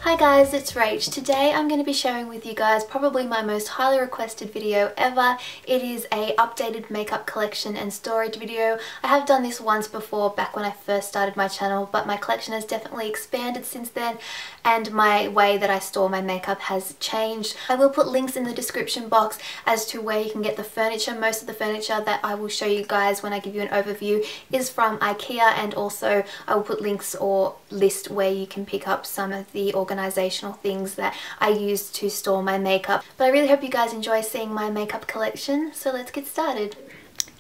Hi guys, it's Rach. Today I'm going to be sharing with you guys probably my most highly requested video ever. It is a updated makeup collection and storage video. I have done this once before back when I first started my channel, but my collection has definitely expanded since then and my way that I store my makeup has changed. I will put links in the description box as to where you can get the furniture. Most of the furniture that I will show you guys when I give you an overview is from Ikea, and also I will put links or list where you can pick up some of the organizational things that I use to store my makeup. But I really hope you guys enjoy seeing my makeup collection, so let's get started.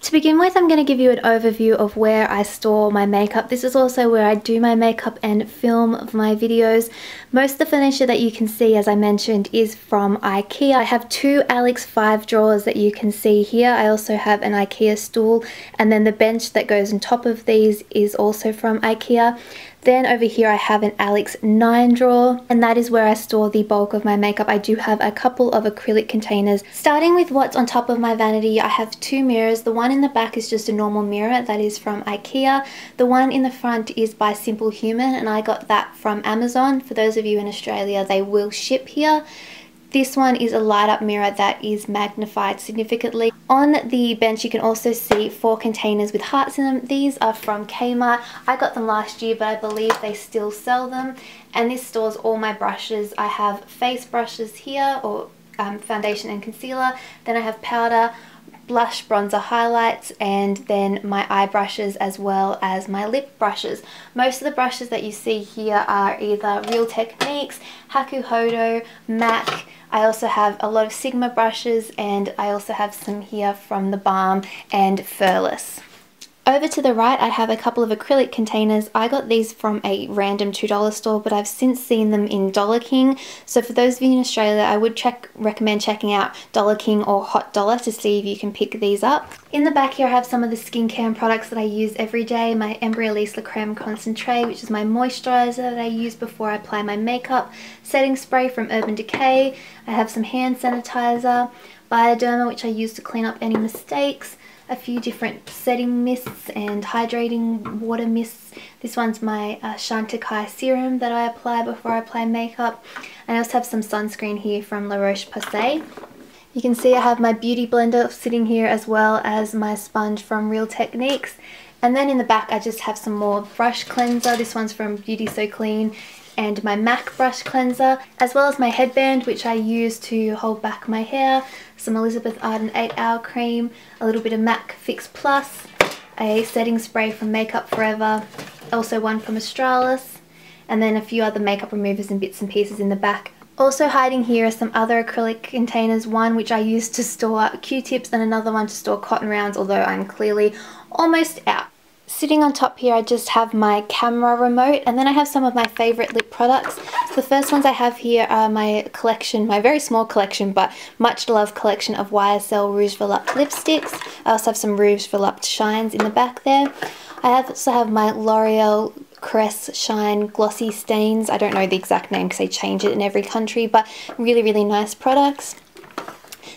To begin with, I'm going to give you an overview of where I store my makeup. This is also where I do my makeup and film my videos. Most of the furniture that you can see, as I mentioned, is from Ikea. I have two ALEX 5 drawers that you can see here. I also have an Ikea stool, and then the bench that goes on top of these is also from Ikea. Then over here I have an ALEX 9 drawer, and that is where I store the bulk of my makeup. I do have a couple of acrylic containers. Starting with what's on top of my vanity, I have two mirrors. The one in the back is just a normal mirror that is from Ikea. The one in the front is by SimpleHuman, and I got that from Amazon. For those of you in Australia, they will ship here. This one is a light up mirror that is magnified significantly. On the bench you can also see 4 containers with hearts in them. These are from Kmart. I got them last year, but I believe they still sell them. And this stores all my brushes. I have face brushes here, or foundation and concealer. Then I have powder, blush, bronzer, highlights, and then my eye brushes as well as my lip brushes. Most of the brushes that you see here are either Real Techniques, Haku Hodo, MAC. I also have a lot of Sigma brushes, and I also have some here from the Balm and Furless. Over to the right I have a couple of acrylic containers. I got these from a random $2 store, but I've since seen them in Dollar King. So for those of you in Australia, I would recommend checking out Dollar King or Hot Dollar to see if you can pick these up. In the back here I have some of the skincare products that I use every day. My Embryolisse La Creme Concentrate, which is my moisturizer that I use before I apply my makeup. Setting spray from Urban Decay. I have some hand sanitizer. Bioderma, which I use to clean up any mistakes. A few different setting mists and hydrating water mists. This one's my Chantecaille serum that I apply before I apply makeup. And I also have some sunscreen here from La Roche-Posay. You can see I have my beauty blender sitting here, as well as my sponge from Real Techniques. And then in the back I just have some more brush cleanser. This one's from Beauty So Clean, and my MAC brush cleanser, as well as my headband, which I use to hold back my hair, some Elizabeth Arden 8-hour cream, a little bit of MAC Fix Plus, a setting spray from Makeup Forever, also one from Australis, and then a few other makeup removers and bits and pieces in the back. Also hiding here are some other acrylic containers, one which I use to store Q-tips and another one to store cotton rounds, although I'm clearly almost out. Sitting on top here I just have my camera remote, and then I have some of my favourite lip products. So the first ones I have here are my collection, my very small collection but much loved collection of YSL Rouge Volupte lipsticks. I also have some Rouge Volupte shines in the back there. I also have my L'Oreal Caress Shine Glossy Stains. I don't know the exact name because they change it in every country, but really nice products.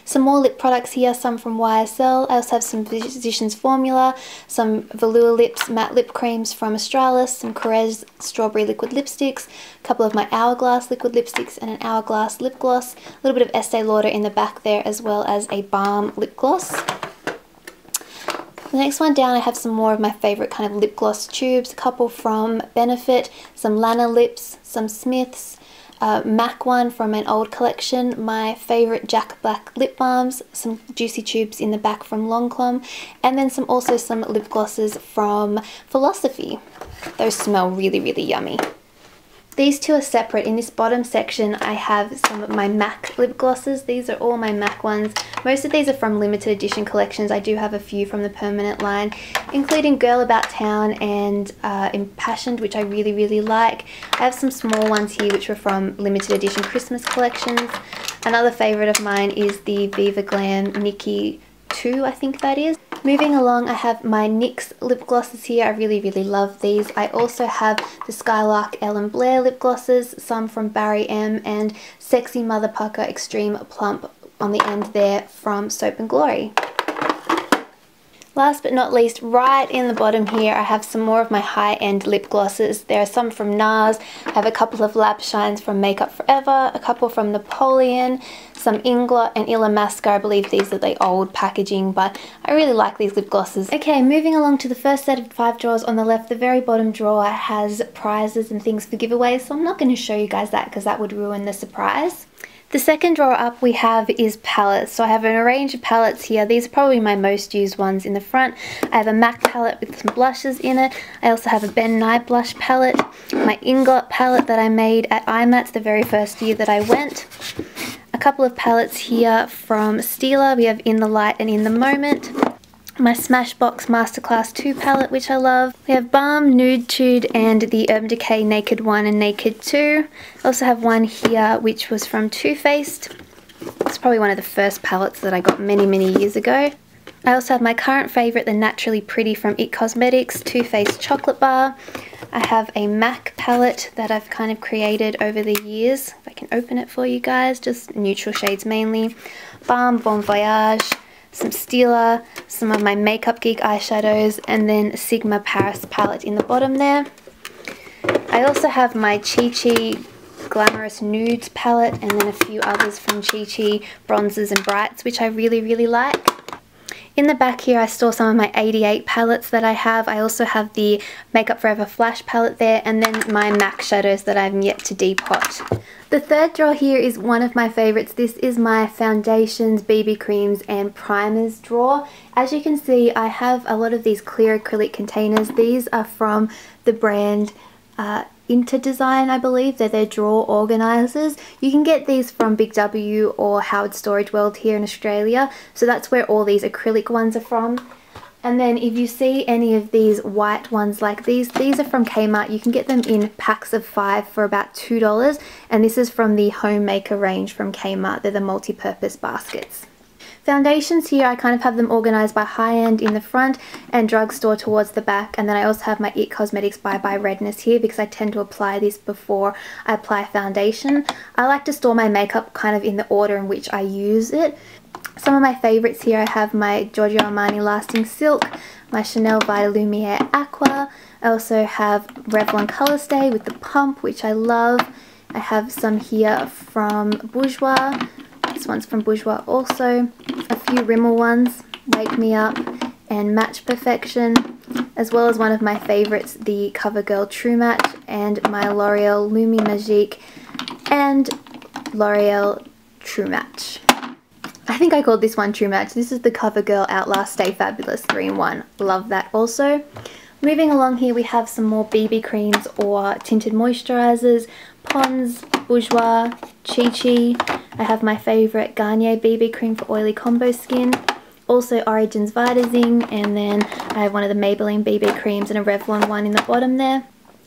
Some more lip products here, some from YSL. I also have some Physicians Formula, some Velour Lips matte lip creams from Australis, some Caress Strawberry liquid lipsticks, a couple of my Hourglass liquid lipsticks, and an Hourglass lip gloss, a little bit of Estee Lauder in the back there, as well as a Balm lip gloss. The next one down I have some more of my favourite kind of lip gloss tubes, a couple from Benefit, some Lana Lips, some Smiths, MAC one from an old collection, my favourite Jack Black lip balms, some juicy tubes in the back from Lancome, and then also some lip glosses from Philosophy. Those smell really yummy. These two are separate. In this bottom section I have some of my MAC lip glosses. These are all my MAC ones. Most of these are from limited edition collections. I do have a few from the permanent line, including Girl About Town and Impassioned, which I really like. I have some small ones here which were from limited edition Christmas collections. Another favourite of mine is the Viva Glam Nikki 2, I think that is. Moving along, I have my NYX lip glosses here. I really love these. I also have the Skylark Ellen Blair lip glosses, some from Barry M, and Sexy Mother Pucker Extreme Plump on the end there from Soap and Glory. Last but not least, right in the bottom here, I have some more of my high-end lip glosses. There are some from NARS, I have a couple of Lab Shines from Makeup Forever, a couple from Napoleon, some Inglot and Illamasqua. I believe these are the old packaging, but I really like these lip glosses. Okay, moving along to the first set of 5 drawers on the left, the very bottom drawer has prizes and things for giveaways, so I'm not going to show you guys that because that would ruin the surprise. The second drawer up we have is palettes. So I have a range of palettes here. These are probably my most used ones in the front. I have a MAC palette with some blushes in it. I also have a Ben Nye blush palette, my Inglot palette that I made at IMATS the very first year that I went. A couple of palettes here from Stila. We have In the Light and In the Moment. My Smashbox Masterclass 2 palette, which I love. We have Balm, Nude Tude, and the Urban Decay Naked 1 and Naked 2. I also have one here, which was from Too Faced. It's probably one of the first palettes that I got many years ago. I also have my current favourite, the Naturally Pretty from IT Cosmetics, Too Faced Chocolate Bar. I have a MAC palette that I've kind of created over the years. If I can open it for you guys, just neutral shades mainly. Balm, Bon Voyage, some Stila, some of my Makeup Geek eyeshadows, and then Sigma Paris palette in the bottom there. I also have my Chi Chi Glamorous Nudes palette, and then a few others from Chi Chi bronzes and brights, which I really like. In the back here I store some of my 88 palettes that I have. I also have the Makeup Forever Flash palette there, and then my MAC shadows that I've yet to depot. The third drawer here is one of my favorites. This is my foundations, BB creams and primers drawer. As you can see, I have a lot of these clear acrylic containers. These are from the brand InterDesign, I believe. They're their drawer organizers. You can get these from Big W or Howard Storage World here in Australia. So that's where all these acrylic ones are from. And then if you see any of these white ones like these are from Kmart. You can get them in packs of 5 for about $2. And this is from the Homemaker range from Kmart. They're the multi-purpose baskets. Foundations here, I kind of have them organised by high-end in the front and drugstore towards the back. And then I also have my IT Cosmetics Bye Bye Redness here because I tend to apply this before I apply foundation. I like to store my makeup kind of in the order in which I use it. Some of my favourites here, I have my Giorgio Armani Lasting Silk, my Chanel Vita Lumiere Aqua. I also have Revlon Colour Stay with the pump, which I love. I have some here from Bourjois. This one's from Bourjois also. A few Rimmel ones, Wake Me Up and Match Perfection, as well as one of my favourites, the CoverGirl True Match, and my L'Oreal Lumi Magique and L'Oreal True Match. I think I called this one True Match. This is the CoverGirl Outlast Stay Fabulous 3-in-1. Love that also. Moving along here, we have some more BB creams or tinted moisturizers. Pond's, Bourjois, Chi Chi. I have my favourite Garnier BB cream for oily combo skin. Also Origin's Vitazing, and then I have one of the Maybelline BB creams and a Revlon one in the bottom there.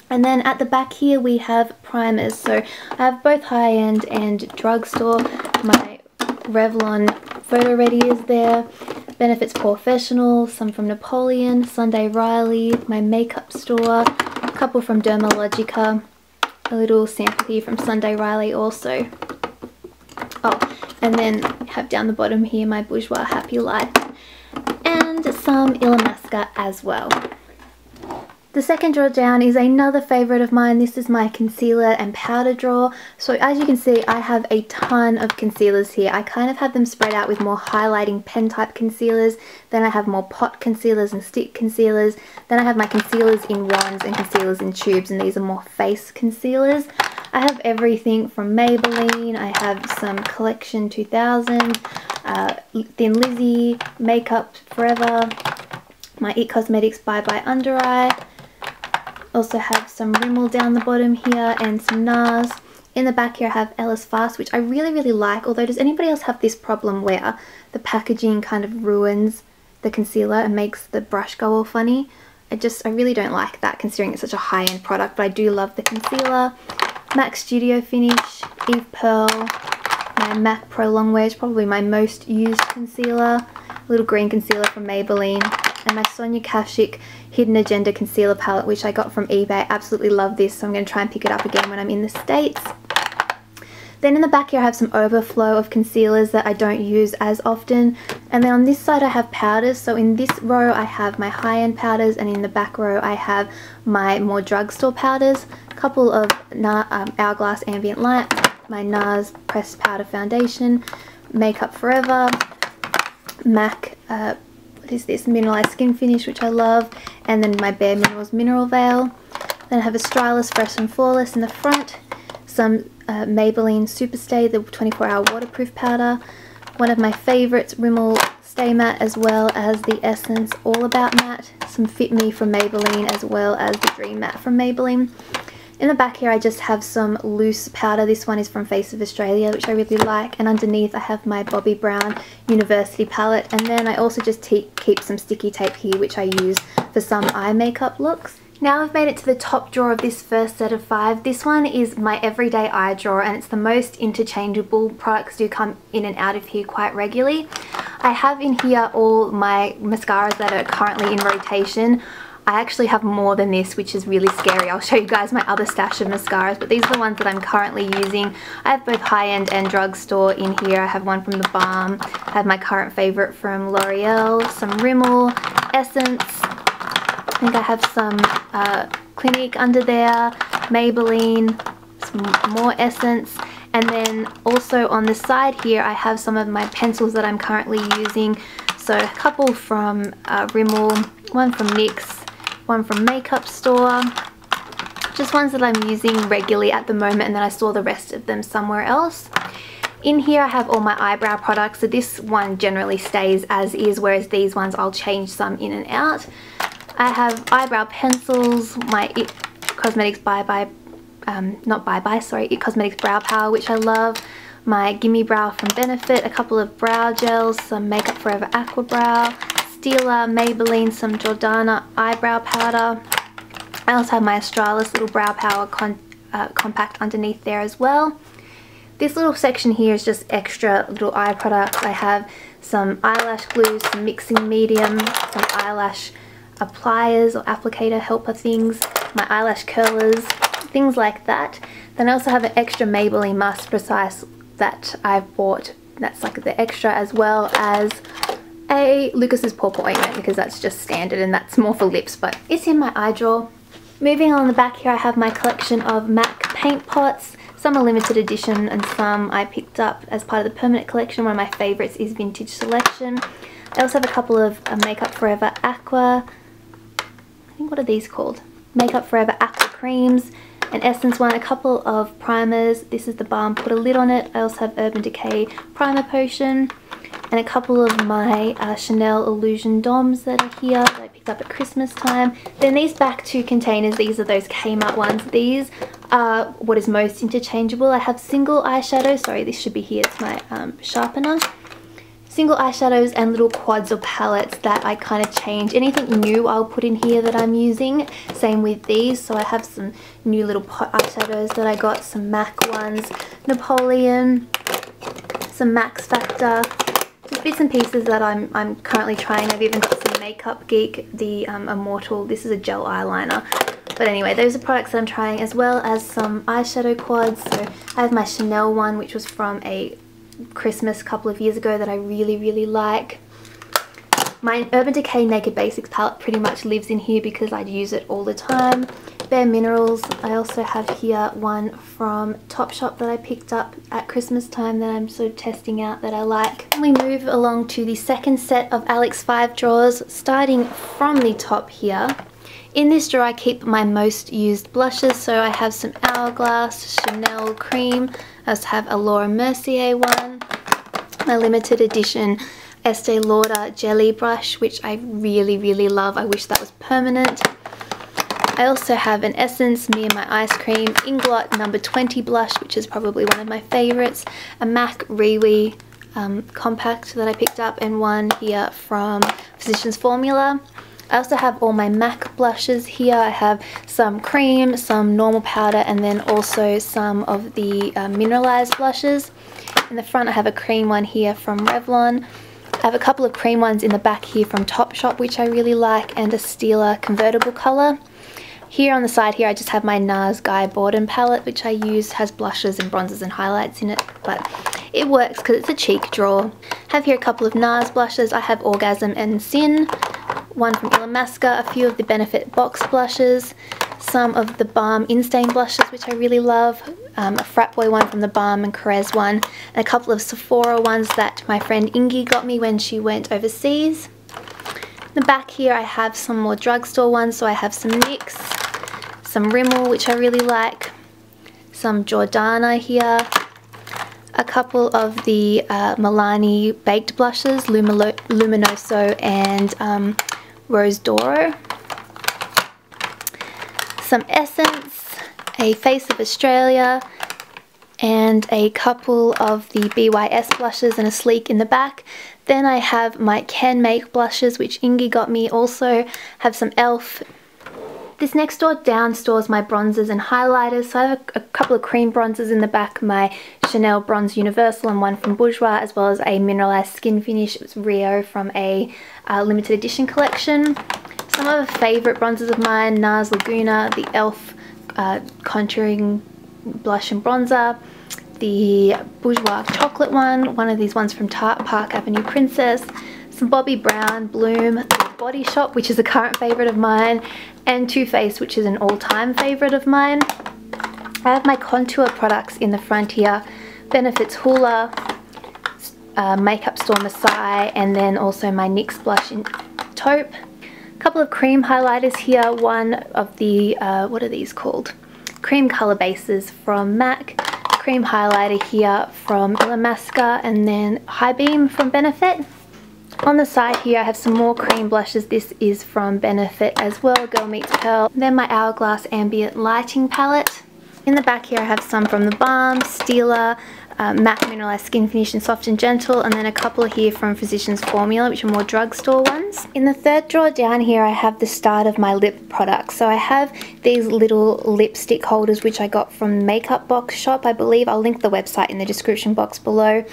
And then at the back here we have primers. So I have both high-end and drugstore. My Revlon Photo Ready is there. Benefits Professional, some from Napoleon, Sunday Riley, my makeup store, a couple from Dermalogica, a little sample here from Sunday Riley also. Oh, and then I have down the bottom here my Bourjois Happy Light and some Illamasqua as well. The second drawer down is another favourite of mine. This is my concealer and powder drawer. So as you can see, I have a ton of concealers here. I kind of have them spread out with more highlighting pen type concealers. Then I have more pot concealers and stick concealers. Then I have my concealers in wands and concealers in tubes, and these are more face concealers. I have everything from Maybelline. I have some Collection 2000, Thin Lizzy, Makeup Forever, my IT Cosmetics Bye Bye Under Eye. Also have some Rimmel down the bottom here and some NARS. In the back here I have Ellis Fast, which I really like, although does anybody else have this problem where the packaging kind of ruins the concealer and makes the brush go all funny? I really don't like that considering it's such a high-end product, but I do love the concealer. MAC Studio Finish, Eve Pearl, my MAC Pro Longwear is probably my most used concealer, a little green concealer from Maybelline, and my Sonia Kashuk Hidden Agenda Concealer Palette, which I got from eBay. I absolutely love this, so I'm going to try and pick it up again when I'm in the States. Then in the back here I have some overflow of concealers that I don't use as often. And then on this side I have powders. So in this row I have my high-end powders, and in the back row I have my more drugstore powders. A couple of Hourglass Ambient Light, my NARS Pressed Powder Foundation, Makeup Forever, MAC, what is this, Mineralized Skin Finish, which I love, and then my Bare Minerals Mineral Veil. Then I have a Stylus Fresh and Flawless in the front, some Maybelline Superstay, the 24-hour waterproof powder, one of my favorites, Rimmel Stay Matte, as well as the Essence All About Matte, some Fit Me from Maybelline, as well as the Dream Matte from Maybelline. In the back here I just have some loose powder. This one is from Face of Australia, which I really like, and underneath I have my Bobbi Brown University palette, and then I also just keep some sticky tape here, which I use for some eye makeup looks. Now I've made it to the top drawer of this first set of 5. This one is my everyday eye drawer, and it's the most interchangeable. Products do come in and out of here quite regularly. I have in here all my mascaras that are currently in rotation. I actually have more than this, which is really scary. I'll show you guys my other stash of mascaras, but these are the ones that I'm currently using. I have both high-end and drugstore in here. I have one from the Balm. I have my current favorite from L'Oreal, some Rimmel, Essence. I think I have some Clinique under there, Maybelline, some more Essence. And then also on the side here, I have some of my pencils that I'm currently using. So a couple from Rimmel, one from NYX, one from Makeup Store, just ones that I'm using regularly at the moment, and then I store the rest of them somewhere else. In here I have all my eyebrow products, so this one generally stays as is, whereas these ones I'll change some in and out. I have eyebrow pencils, my It Cosmetics It Cosmetics Brow Power, which I love, my Gimme Brow from Benefit, a couple of brow gels, some Makeup Forever Aqua Brow, Stila, Maybelline, some Jordana eyebrow powder. I also have my Australis little brow power compact underneath there as well. This little section here is just extra little eye products. I have some eyelash glue, some mixing medium, some eyelash appliers or applicator helper things, my eyelash curlers, things like that. Then I also have an extra Maybelline Master Precise that I've bought. That's like the extra, as well as a Lucas's Pawpaw Ointment, because that's just standard and that's more for lips, but it's in my eye drawer. Moving on the back here, I have my collection of MAC paint pots. Some are limited edition and some I picked up as part of the permanent collection. One of my favorites is Vintage Selection. I also have a couple of Makeup Forever Aqua, I think, what are these called? Makeup Forever Aqua creams, an Essence one, a couple of primers. This is the Balm Put a Lid on It. I also have Urban Decay Primer Potion, and a couple of my Chanel Illusion Doms that are here that I picked up at Christmas time. Then these back two containers, these are those Kmart ones. These are what is most interchangeable. I have single eyeshadow, sorry, this should be here, it's my sharpener. Single eyeshadows and little quads or palettes that I kind of change. Anything new I'll put in here that I'm using. Same with these. So I have some new little pot eyeshadows that I got, some MAC ones, Napoleon, some Max Factor, just bits and pieces that I'm currently trying. I've even got some Makeup Geek, the Immortal, this is a gel eyeliner. But anyway, those are products that I'm trying, as well as some eyeshadow quads. So I have my Chanel one, which was from a Christmas a couple of years ago that I really like. My Urban Decay Naked Basics palette pretty much lives in here because I use it all the time. Bare Minerals, I also have here one from Topshop that I picked up at Christmas time that I'm sort of testing out that I like. We move along to the second set of Alex 5 drawers, starting from the top here. In this drawer I keep my most used blushes, so I have some Hourglass, Chanel Cream, I also have a Laura Mercier one, my limited edition Estee Lauder Jelly Brush, which I really love. I wish that was permanent. I also have an Essence Me and My Ice Cream Inglot number 20 blush, which is probably one of my favorites, a MAC Rewe compact that I picked up, and one here from Physicians Formula. I also have all my MAC blushes here. I have some cream, some normal powder, and then also some of the mineralized blushes. In the front I have a cream one here from Revlon. I have a couple of cream ones in the back here from Topshop, which I really like, and a Stila convertible colour. Here on the side here I just have my NARS Guy Borden palette, which I use, has blushes and bronzers and highlights in it, but it works because it's a cheek drawer. I have here a couple of NARS blushes. I have Orgasm and Sin, one from Illamasqua, a few of the Benefit box blushes, some of the Balm In-Stain blushes, which I really love, a Frat Boy one from the Balm and Caress one, and a couple of Sephora ones that my friend Ingy got me when she went overseas. In the back here I have some more drugstore ones, so I have some NYX, some Rimmel, which I really like, some Jordana here, a couple of the Milani baked blushes, Luminoso and Rose Doro, some Essence, a Face of Australia, and a couple of the BYS blushes and a Sleek in the back. Then I have my Can Make blushes, which Ingy got me. Also have some ELF. This next door down stores my bronzers and highlighters. So I have a couple of cream bronzers in the back, my Chanel Bronze Universal and one from Bourjois, as well as a mineralized skin finish. It was Rio from a limited edition collection. Some of the favourite bronzers of mine, NARS Laguna, the ELF contouring blush and bronzer, the Bourjois chocolate one of these ones from Tarte Park Avenue Princess, some Bobbi Brown Bloom, the Body Shop, which is a current favourite of mine, and Too Faced, which is an all-time favourite of mine. I have my contour products in the front here, Benefit's Hoola, Makeup Store Masai, and then also my NYX blush in taupe. A couple of cream highlighters here, one of the, what are these called? Cream colour bases from MAC, cream highlighter here from Illamasqua, and then High Beam from Benefit. On the side here I have some more cream blushes. This is from Benefit as well, Girl Meets Pearl. Then my Hourglass Ambient Lighting palette. In the back here I have some from the Balms, Stila, Matte Mineralized Skin Finish and Soft and Gentle, and then a couple here from Physicians Formula, which are more drugstore ones. In the third drawer down here I have the start of my lip products. So I have these little lipstick holders which I got from Makeup Box Shop, I believe. I'll link the website in the description box below.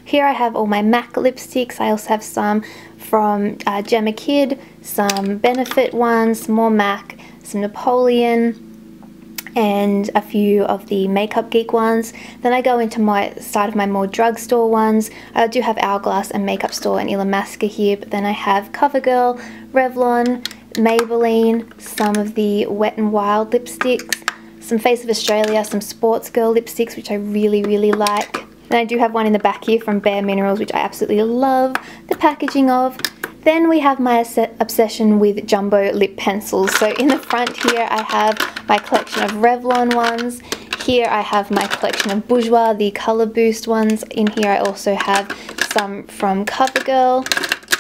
Here I have all my MAC lipsticks. I also have some from Gemma Kid, some Benefit ones, more MAC, some Napoleon, and a few of the Makeup Geek ones. Then I go into my side of my more drugstore ones. I do have Hourglass and Makeup Store and Illamasqua here, but then I have CoverGirl, Revlon, Maybelline, some of the Wet n Wild lipsticks, some Face of Australia, some Sports Girl lipsticks, which I really like. And I do have one in the back here from Bare Minerals, which I absolutely love the packaging of. Then we have my obsession with jumbo lip pencils. So in the front here I have my collection of Revlon ones. Here I have my collection of Bourjois, the Colour Boost ones. In here I also have some from CoverGirl.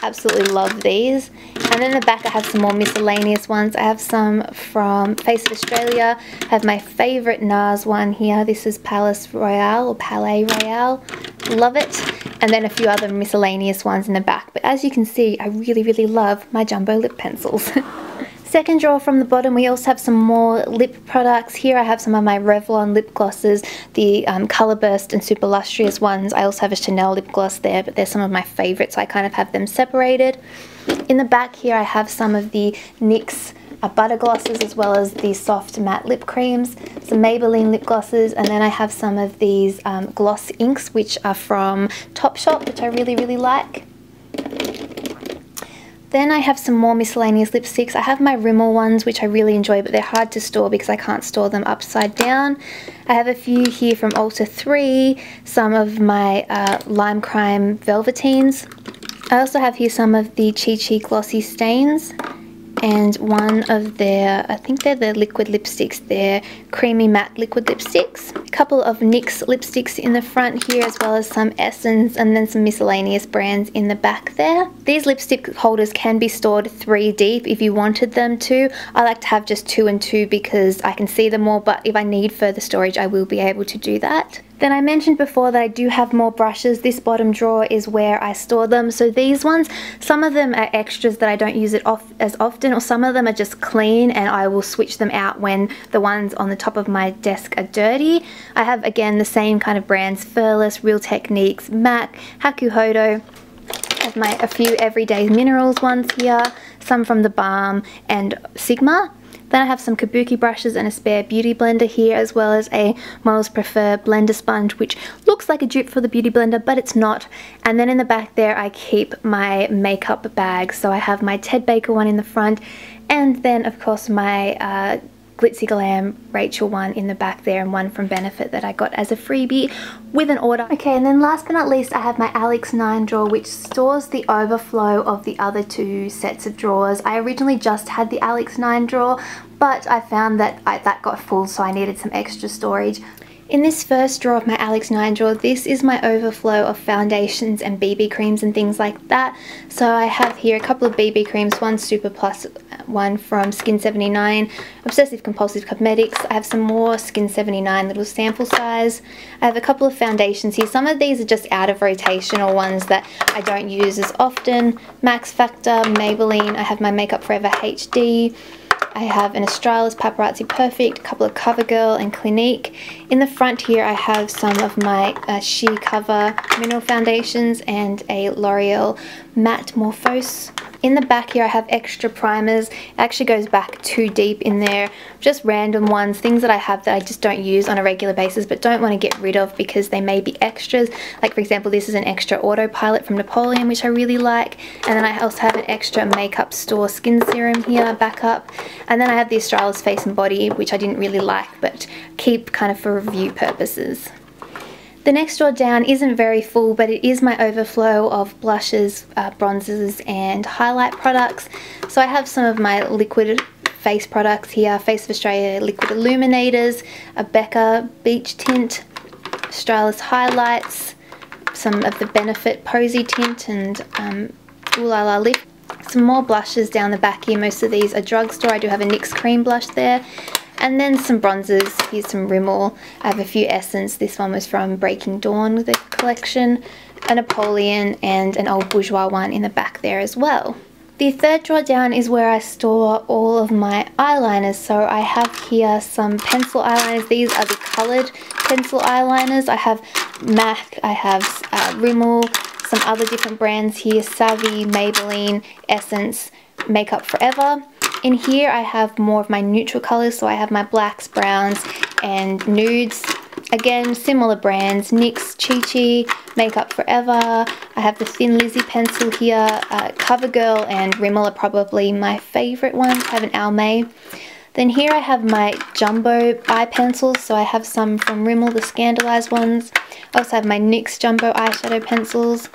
Absolutely love these. And then in the back I have some more miscellaneous ones. I have some from Face of Australia. I have my favourite NARS one here. This is Palace Royale or Palais Royale. Love it. And then a few other miscellaneous ones in the back. But as you can see, I really love my jumbo lip pencils. Second drawer from the bottom, we also have some more lip products. Here I have some of my Revlon lip glosses, the Colorburst and Super Lustrous ones. I also have a Chanel lip gloss there, but they're some of my favourites, so I kind of have them separated. In the back here I have some of the NYX butter glosses, as well as the soft matte lip creams, some Maybelline lip glosses, and then I have some of these gloss inks, which are from Topshop, which I really like. Then I have some more miscellaneous lipsticks. I have my Rimmel ones, which I really enjoy, but they're hard to store because I can't store them upside down. I have a few here from Ulta 3, some of my Lime Crime Velveteens. I also have here some of the Chi Chi Glossy Stains, and one of their, I think they're the liquid lipsticks, they're creamy matte liquid lipsticks. A couple of NYX lipsticks in the front here, as well as some Essence, and then some miscellaneous brands in the back there. These lipstick holders can be stored 3 deep if you wanted them to. I like to have just 2 and 2 because I can see them more, but if I need further storage I will be able to do that. Then I mentioned before that I do have more brushes. This bottom drawer is where I store them. So these ones, some of them are extras that I don't use it as often, or some of them are just clean and I will switch them out when the ones on the top of my desk are dirty. I have again the same kind of brands, Furless, Real Techniques, MAC, Hakuhodo. I have a few Everyday Minerals ones here, some from the Balm and Sigma. Then I have some kabuki brushes and a spare beauty blender here, as well as a Models Prefer blender sponge, which looks like a dupe for the beauty blender, but it's not. And then in the back there I keep my makeup bag. So I have my Ted Baker one in the front, and then of course my Glitzy Glam Rachael one in the back there, and one from Benefit that I got as a freebie with an order. Okay, and then last but not least I have my ALEX 9 drawer, which stores the overflow of the other two sets of drawers. I originally just had the ALEX 9 drawer, but I found that that got full, so I needed some extra storage. In this first drawer of my ALEX 9 drawer, this is my overflow of foundations and BB creams and things like that. So I have here a couple of BB creams, one Super Plus, one from Skin 79, Obsessive Compulsive Cosmetics. I have some more Skin 79 little sample size. I have a couple of foundations here. Some of these are just out of rotation or ones that I don't use as often. Max Factor, Maybelline. I have my Makeup Forever HD. I have an Australis Paparazzi Perfect, a couple of CoverGirl and Clinique. In the front here I have some of my Sheer Cover mineral foundations and a L'Oreal Matte Morphose. In the back here I have extra primers. It actually goes back too deep in there. Just random ones, things that I have that I just don't use on a regular basis but don't want to get rid of because they may be extras. Like for example, this is an extra Autopilot from Napoleon, which I really like. And then I also have an extra Makeup Store skin serum here, backup. And then I have the Australis Face and Body, which I didn't really like but keep kind of for review purposes. The next drawer down isn't very full, but it is my overflow of blushes, bronzers and highlight products. So I have some of my liquid face products here, Face of Australia Liquid Illuminators, a Becca Beach Tint, Australis Highlights, some of the Benefit Posy Tint and Ooh La La Lip. Some more blushes down the back here. Most of these are drugstore. I do have a NYX cream blush there. And then some bronzers. Here's some Rimmel. I have a few Essence. This one was from Breaking Dawn with a collection. A Napoleon and an Old Bourgeois one in the back there as well. The third drawer down is where I store all of my eyeliners. So I have here some pencil eyeliners. These are the coloured pencil eyeliners. I have MAC, I have Rimmel, some other different brands here, Savvy, Maybelline, Essence, Makeup Forever. In here I have more of my neutral colours, so I have my blacks, browns and nudes. Again, similar brands, NYX, Chi Chi, Makeup Forever. I have the Thin Lizzy pencil here. CoverGirl and Rimmel are probably my favourite ones. I have an Almay. Then here I have my jumbo eye pencils, so I have some from Rimmel, the Scandalised ones. I also have my NYX jumbo eyeshadow pencils.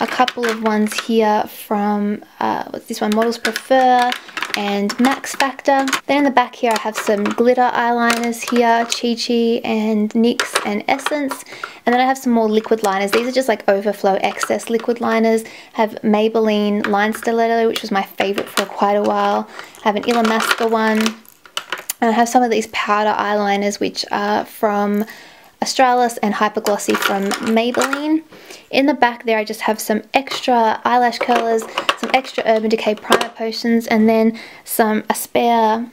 A couple of ones here from, what's this one, Models Prefer and Max Factor. Then in the back here I have some glitter eyeliners here, Chi Chi and NYX and Essence. And then I have some more liquid liners. These are just like overflow excess liquid liners. I have Maybelline Line Stiletto, which was my favourite for quite a while. I have an Illamasqua one. And I have some of these powder eyeliners, which are from Australis and Hyper Glossy from Maybelline. In the back there I just have some extra eyelash curlers, some extra Urban Decay primer potions, and then a spare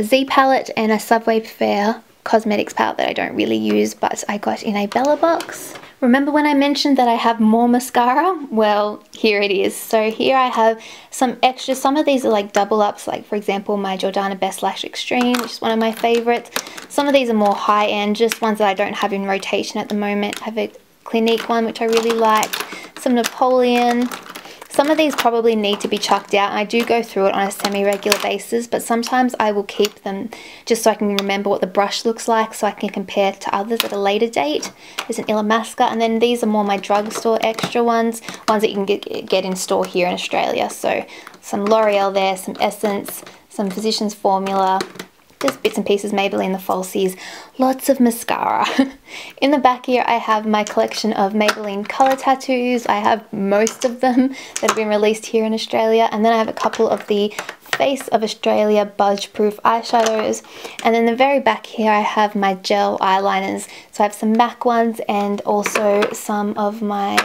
Z palette and a Subway Fair cosmetics palette that I don't really use but I got in a Bella box. Remember when I mentioned that I have more mascara? Well, here it is. So here I have some extras. Some of these are like double ups, like for example my Jordana Best Lash Extreme, which is one of my favorites. Some of these are more high end, just ones that I don't have in rotation at the moment. I have a Clinique one which I really liked, some Napoleon. Some of these probably need to be chucked out, and I do go through it on a semi-regular basis, but sometimes I will keep them just so I can remember what the brush looks like, so I can compare to others at a later date. There's an Illamasqua, and then these are more my drugstore extra ones that you can get in store here in Australia. So some L'Oreal there, some Essence, some Physicians Formula, just bits and pieces, Maybelline the Falsies, lots of mascara. In the back here I have my collection of Maybelline colour tattoos. I have most of them that have been released here in Australia, and then I have a couple of the Face of Australia Budge Proof eyeshadows, and then the very back here I have my gel eyeliners. So I have some MAC ones and also some of my,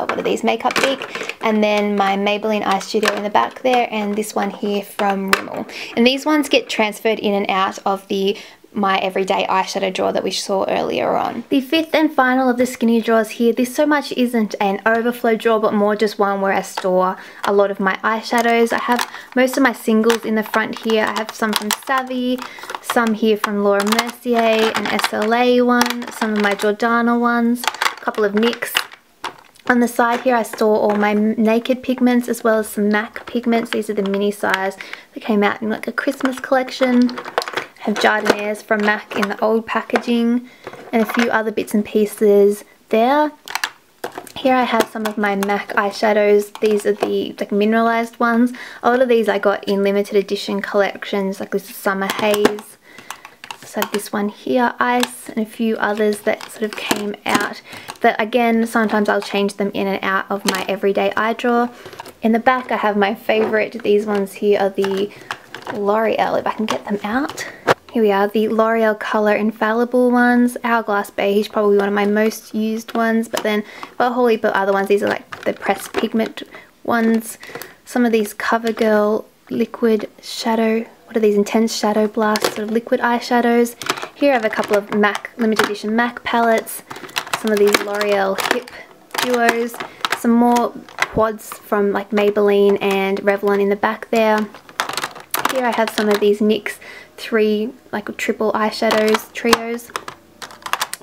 what are these, Makeup Geek, and then my Maybelline Eye Studio in the back there, and this one here from Rimmel. And these ones get transferred in and out of the my everyday eyeshadow drawer that we saw earlier on. The fifth and final of the skinny drawers here, this so much isn't an overflow drawer but more just one where I store a lot of my eyeshadows. I have most of my singles in the front here. I have some from Savvy, some here from Laura Mercier, an SLA one, some of my Jordana ones, a couple of NYX. On the side here I store all my Naked pigments as well as some MAC pigments. These are the mini size that came out in like a Christmas collection. I have Jardiniers from MAC in the old packaging and a few other bits and pieces there. Here I have some of my MAC eyeshadows. These are the like mineralized ones. A lot of these I got in limited edition collections, like this is Summer Haze. So this one here, Ice, and a few others that sort of came out that again sometimes I'll change them in and out of my everyday eye drawer. In the back I have my favorite. These ones here are the L'Oreal, if I can get them out. Here we are, the L'Oreal Colour Infallible ones. Hourglass Beige, probably one of my most used ones, but then a whole heap of other ones. These are like the pressed pigment ones. Some of these CoverGirl liquid shadow, what are these, Intense Shadow Blast sort of liquid eyeshadows. Here I have a couple of MAC, limited edition MAC palettes. Some of these L'Oreal Hip Duos. Some more quads from like Maybelline and Revlon in the back there. Here I have some of these NYX 3 like triple eyeshadows trios,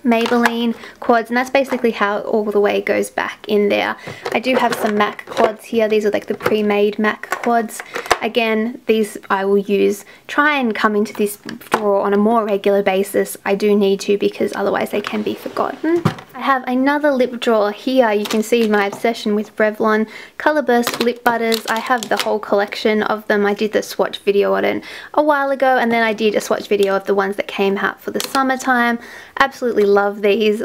Maybelline quads, and that's basically how all the way goes back in there. I do have some MAC quads here. These are like the pre-made MAC quads. Again, these I will try and come into this drawer on a more regular basis. I do need to because otherwise they can be forgotten. I have another lip drawer here. You can see my obsession with Revlon Colorburst lip butters. I have the whole collection of them. I did the swatch video on it a while ago, and then I did a swatch video of the ones that came out for the summertime. Absolutely love these.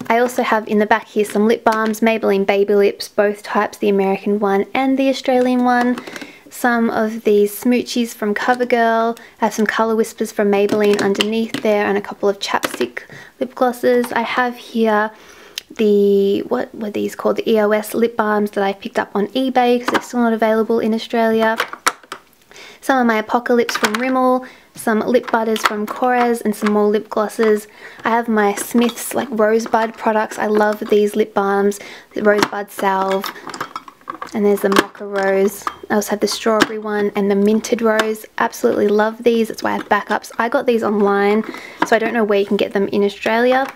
I also have in the back here some lip balms, Maybelline Baby Lips, both types, the American one and the Australian one. Some of these smoochies from CoverGirl. I have some Colour Whispers from Maybelline underneath there and a couple of chapstick lip glosses. I have here the, what were these called? The EOS lip balms that I picked up on eBay because they're still not available in Australia. Some of my Apocalypse from Rimmel, some lip butters from Korres, and some more lip glosses. I have my Smith's like Rosebud products. I love these lip balms, the Rosebud Salve. And there's the Mocha Rose. I also have the Strawberry one and the Minted Rose. Absolutely love these. That's why I have backups. I got these online, so I don't know where you can get them in Australia.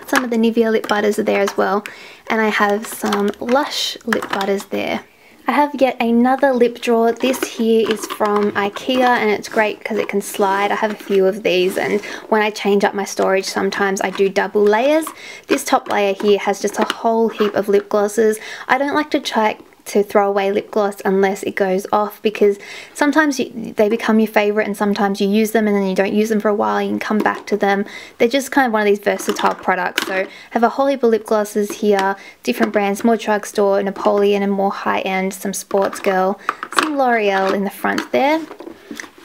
Some of the Nivea lip butters are there as well. And I have some Lush lip butters there. I have yet another lip drawer. This here is from Ikea and it's great because it can slide. I have a few of these, and when I change up my storage sometimes I do double layers. This top layer here has just a whole heap of lip glosses. I don't like to try to throw away lip gloss unless it goes off, because sometimes they become your favorite and sometimes you use them and then you don't use them for a while, you can come back to them. They're just kind of one of these versatile products. So I have a whole heap of lip glosses here, different brands, more drugstore, Napoleon, and more high-end, some Sports Girl, some L'Oreal in the front there.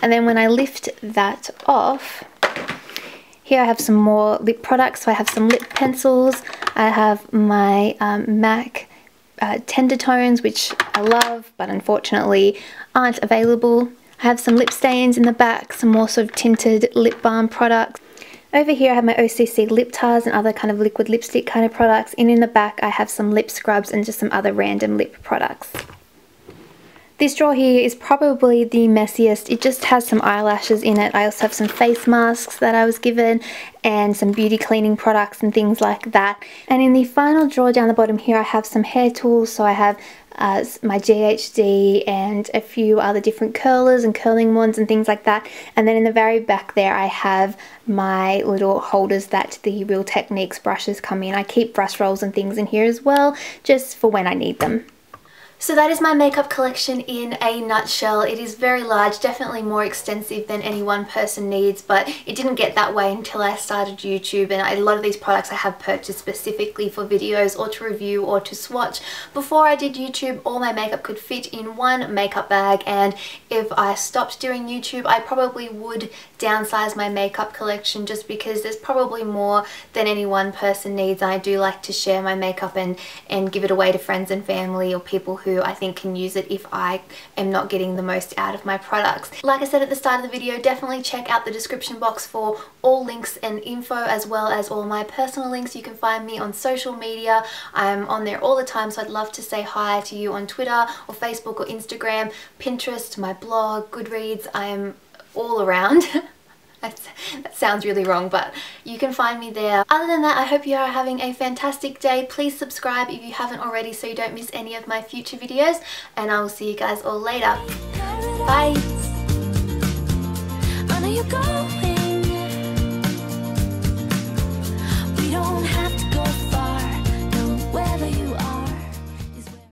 And then when I lift that off, here I have some more lip products. So I have some lip pencils, I have my MAC Tender Tones, which I love but unfortunately aren't available. I have some lip stains in the back, some more sort of tinted lip balm products. Over here I have my OCC lip tars and other kind of liquid lipstick kind of products, and in the back I have some lip scrubs and just some other random lip products. This drawer here is probably the messiest. It just has some eyelashes in it. I also have some face masks that I was given and some beauty cleaning products and things like that. And in the final drawer down the bottom here I have some hair tools. So I have my GHD and a few other different curlers and curling wands and things like that. And then in the very back there I have my little holders that the Real Techniques brushes come in. I keep brush rolls and things in here as well, just for when I need them. So that is my makeup collection in a nutshell. It is very large, definitely more extensive than any one person needs, but it didn't get that way until I started YouTube, and a lot of these products I have purchased specifically for videos or to review or to swatch. Before I did YouTube, all my makeup could fit in one makeup bag, and if I stopped doing YouTube, I probably would downsize my makeup collection just because there's probably more than any one person needs. I do like to share my makeup and give it away to friends and family or people who I think can use it if I am not getting the most out of my products. Like I said at the start of the video, definitely check out the description box for all links and info, as well as all my personal links. You can find me on social media. I'm on there all the time, so I'd love to say hi to you on Twitter or Facebook or Instagram, Pinterest, my blog, Goodreads. I am all around. That sounds really wrong, but you can find me there. Other than that, I hope you are having a fantastic day. Please subscribe if you haven't already so you don't miss any of my future videos, and I will see you guys all later. Bye!